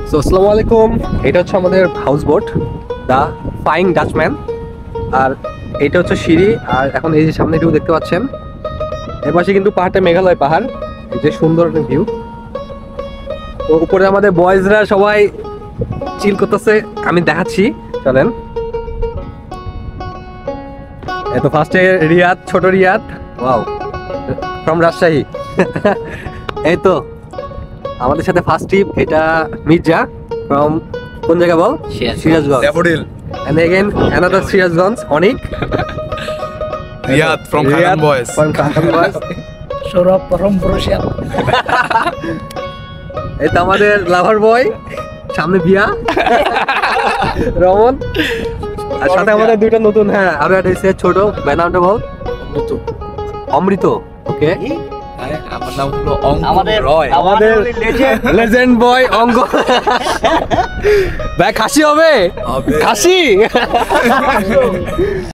So আসসালামু আলাইকুম, এটা হচ্ছে আমাদের হাউস বোট দা ফাইং ডাচম্যান। আর এটা হচ্ছে সিঁড়ি। আর এখন এই যে সামনে ভিউ দেখতে পাচ্ছেন, এর পাশে কিন্তু পাহাড়টা মেঘালয় পাহাড়। এই যে সুন্দর একটা ভিউ। তো উপরে আমাদের বয়েজরা সবাই চিল করতেছে, আমি দেখাচ্ছি, চলেন। এই তো ফার্স্টে রিয়াদ, ছোট রিয়াদ, ওয়াও, ফ্রম রাজশাহী। এই তো আমাদের সাথে ফার্স্ট ট্রিপ, এটা মির্জা ফ্রম কোন জায়গা বল? Sirajganj. Daffodil. And again another Sirajganj, Anik. Riyad from Khagan Boys. From Khagan Boys. Sourav from Barishal. এই তো আমাদের লাভার বয়, সামনে বিয়া, রমন। আর সাথে আমাদের দুইটা নতুন, হ্যাঁ আরো একটা এসে ছোট, ভাই নামটা বল। অমৃত। ওকে, আমার নাম হলো অঙ্কুর আমাদের রয়। আমাদের লেজেন্ড বয় অঙ্গ। ভাই খাসি হবে? হবে। খাসি।